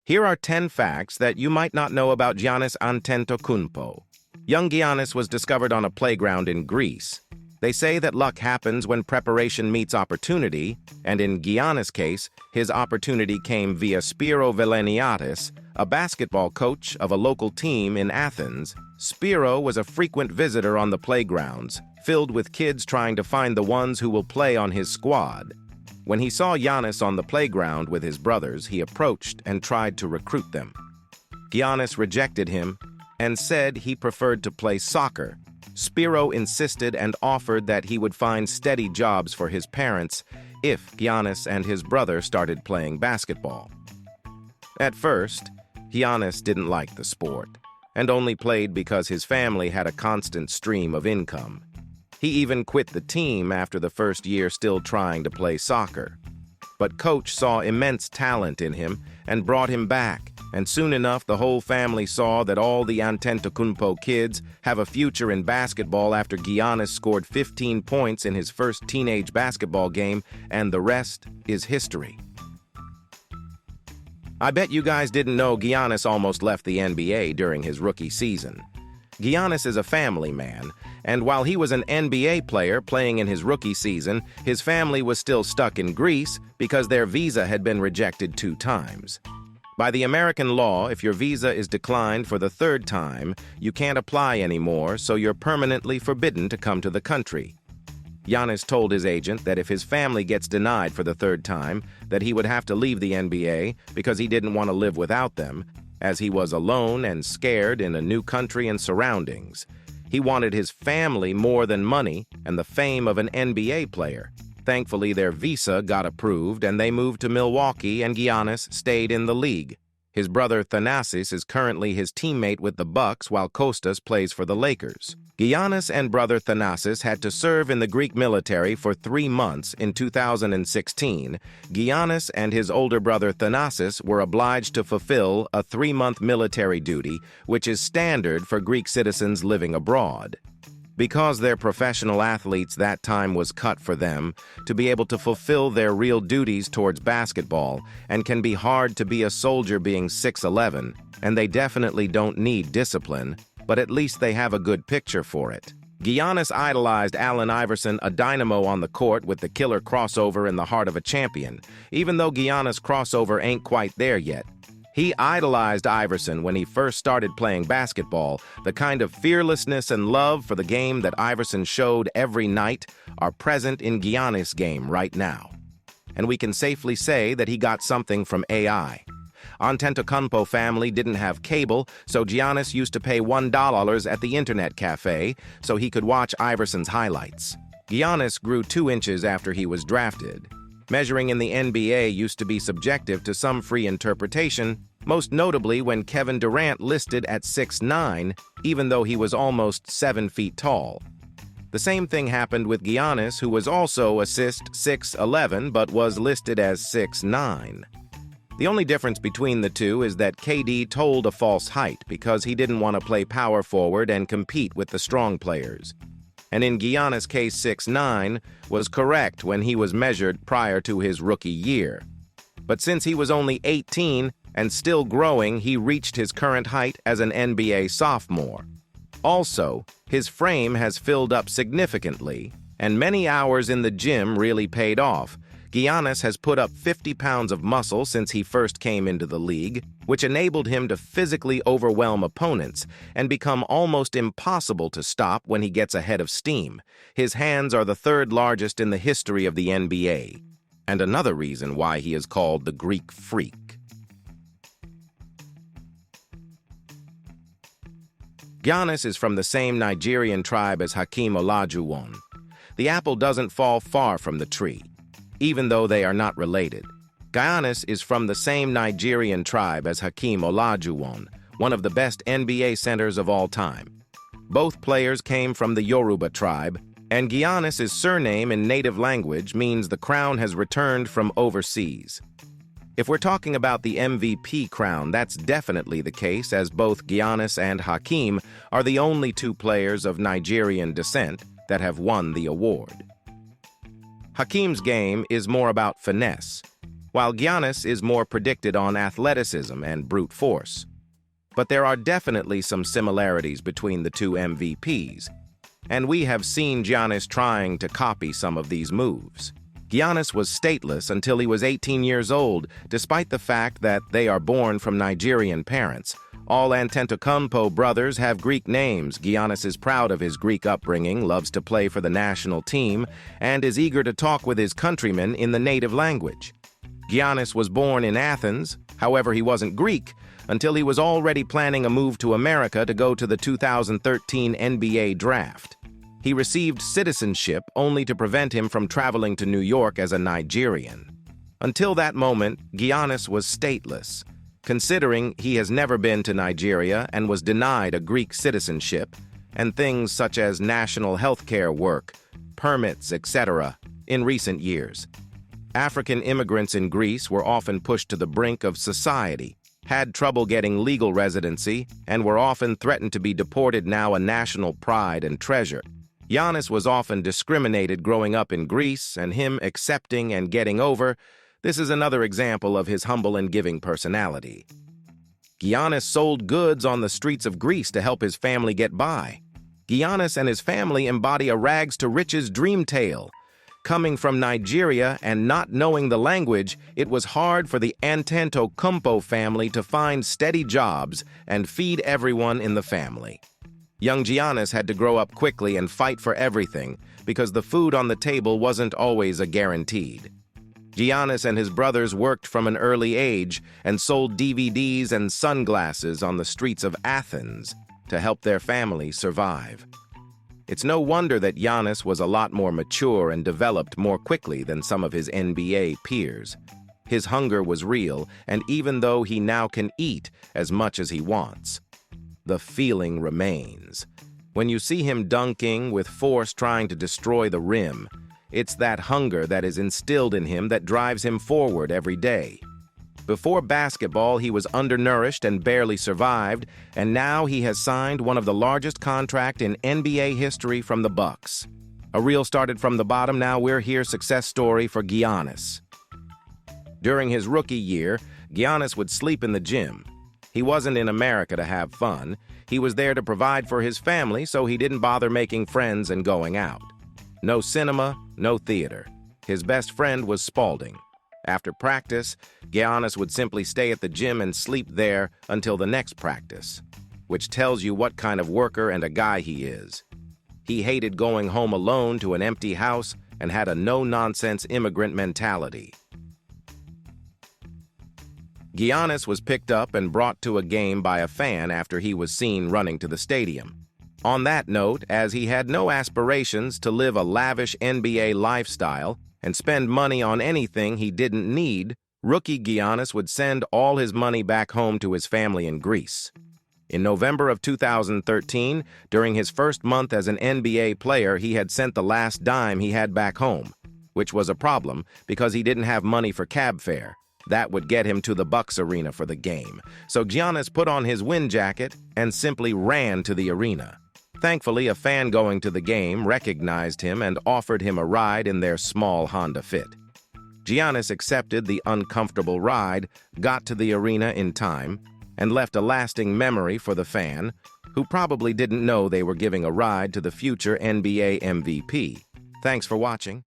Here are 10 facts that you might not know about Giannis Antetokounmpo. Young Giannis was discovered on a playground in Greece. They say that luck happens when preparation meets opportunity, and in Giannis' case, his opportunity came via Spiro Veleniatis, a basketball coach of a local team in Athens. Spiro was a frequent visitor on the playgrounds, filled with kids trying to find the ones who will play on his squad. When he saw Giannis on the playground with his brothers, he approached and tried to recruit them. Giannis rejected him and said he preferred to play soccer. Spiro insisted and offered that he would find steady jobs for his parents if Giannis and his brother started playing basketball. At first, Giannis didn't like the sport and only played because his family had a constant stream of income. He even quit the team after the first year, still trying to play soccer. But coach saw immense talent in him and brought him back, and soon enough the whole family saw that all the Antetokounmpo kids have a future in basketball after Giannis scored 15 points in his first teenage basketball game, and the rest is history. I bet you guys didn't know Giannis almost left the NBA during his rookie season. Giannis is a family man, and while he was an NBA player playing in his rookie season, his family was still stuck in Greece because their visa had been rejected 2 times. By the American law, if your visa is declined for the 3rd time, you can't apply anymore, so you're permanently forbidden to come to the country. Giannis told his agent that if his family gets denied for the 3rd time, that he would have to leave the NBA because he didn't want to live without them, as he was alone and scared in a new country and surroundings. He wanted his family more than money and the fame of an NBA player. Thankfully, their visa got approved and they moved to Milwaukee, and Giannis stayed in the league. His brother Thanasis is currently his teammate with the Bucks while Kostas plays for the Lakers. Giannis and brother Thanasis had to serve in the Greek military for 3 months in 2016. Giannis and his older brother Thanasis were obliged to fulfill a 3-month military duty, which is standard for Greek citizens living abroad. Because they're professional athletes, that time was cut for them to be able to fulfill their real duties towards basketball, and can be hard to be a soldier being 6'11", and they definitely don't need discipline, but at least they have a good picture for it. Giannis idolized Allen Iverson, a dynamo on the court with the killer crossover in the heart of a champion, even though Giannis' crossover ain't quite there yet. He idolized Iverson when he first started playing basketball. The kind of fearlessness and love for the game that Iverson showed every night are present in Giannis' game right now. And we can safely say that he got something from AI. Antetokounmpo family didn't have cable, so Giannis used to pay $1 at the internet cafe so he could watch Iverson's highlights. Giannis grew 2 inches after he was drafted. Measuring in the NBA used to be subjective to some free interpretation, most notably when Kevin Durant listed at 6'9", even though he was almost 7 feet tall. The same thing happened with Giannis, who was also 6'11", but was listed as 6'9". The only difference between the two is that KD told a false height because he didn't want to play power forward and compete with the strong players. And in Giannis' case, 6'9" was correct when he was measured prior to his rookie year. But since he was only 18 and still growing, he reached his current height as an NBA sophomore. Also, his frame has filled up significantly, and many hours in the gym really paid off. Giannis has put up 50 pounds of muscle since he first came into the league, which enabled him to physically overwhelm opponents and become almost impossible to stop when he gets ahead of steam. His hands are the 3rd largest in the history of the NBA, and another reason why he is called the Greek Freak. Giannis is from the same Nigerian tribe as Hakeem Olajuwon. The apple doesn't fall far from the tree, even though they are not related. Giannis is from the same Nigerian tribe as Hakeem Olajuwon, one of the best NBA centers of all time. Both players came from the Yoruba tribe, and Giannis' surname in native language means the crown has returned from overseas. If we're talking about the MVP crown, that's definitely the case, as both Giannis and Hakeem are the only 2 players of Nigerian descent that have won the award. Hakeem's game is more about finesse. while Giannis is more predicted on athleticism and brute force. But there are definitely some similarities between the two MVPs, and we have seen Giannis trying to copy some of these moves. Giannis was stateless until he was 18 years old, despite the fact that they are born from Nigerian parents. All Antetokounmpo brothers have Greek names. Giannis is proud of his Greek upbringing, loves to play for the national team, and is eager to talk with his countrymen in the native language. Giannis was born in Athens, however he wasn't Greek until he was already planning a move to America to go to the 2013 NBA draft. He received citizenship only to prevent him from traveling to New York as a Nigerian. Until that moment, Giannis was stateless, considering he has never been to Nigeria and was denied a Greek citizenship, and things such as national health care work, permits, etc., in recent years. African immigrants in Greece were often pushed to the brink of society, had trouble getting legal residency, and were often threatened to be deported, now a national pride and treasure. Giannis was often discriminated growing up in Greece, and him accepting and getting over. This is another example of his humble and giving personality. Giannis sold goods on the streets of Greece to help his family get by. Giannis and his family embody a rags-to-riches dream tale. Coming from Nigeria and not knowing the language, it was hard for the Antetokounmpo family to find steady jobs and feed everyone in the family. Young Giannis had to grow up quickly and fight for everything because the food on the table wasn't always a guaranteed. Giannis and his brothers worked from an early age and sold DVDs and sunglasses on the streets of Athens to help their family survive. It's no wonder that Giannis was a lot more mature and developed more quickly than some of his NBA peers. His hunger was real, and even though he now can eat as much as he wants, the feeling remains. When you see him dunking with force trying to destroy the rim, it's that hunger that is instilled in him that drives him forward every day. Before basketball, he was undernourished and barely survived, and now he has signed one of the largest contracts in NBA history from the Bucks. A reel started from the bottom, now we're here, success story for Giannis. During his rookie year, Giannis would sleep in the gym. He wasn't in America to have fun. He was there to provide for his family, so he didn't bother making friends and going out. No cinema, no theater. His best friend was Spalding. After practice, Giannis would simply stay at the gym and sleep there until the next practice, which tells you what kind of worker and a guy he is. He hated going home alone to an empty house and had a no-nonsense immigrant mentality. Giannis was picked up and brought to a game by a fan after he was seen running to the stadium. On that note, as he had no aspirations to live a lavish NBA lifestyle and spend money on anything he didn't need, rookie Giannis would send all his money back home to his family in Greece. In November of 2013, during his first month as an NBA player, he had sent the last dime he had back home, which was a problem because he didn't have money for cab fare. That would get him to the Bucks arena for the game. So Giannis put on his wind jacket and simply ran to the arena. Thankfully, a fan going to the game recognized him and offered him a ride in their small Honda Fit. Giannis accepted the uncomfortable ride, got to the arena in time, and left a lasting memory for the fan, who probably didn't know they were giving a ride to the future NBA MVP. Thanks for watching.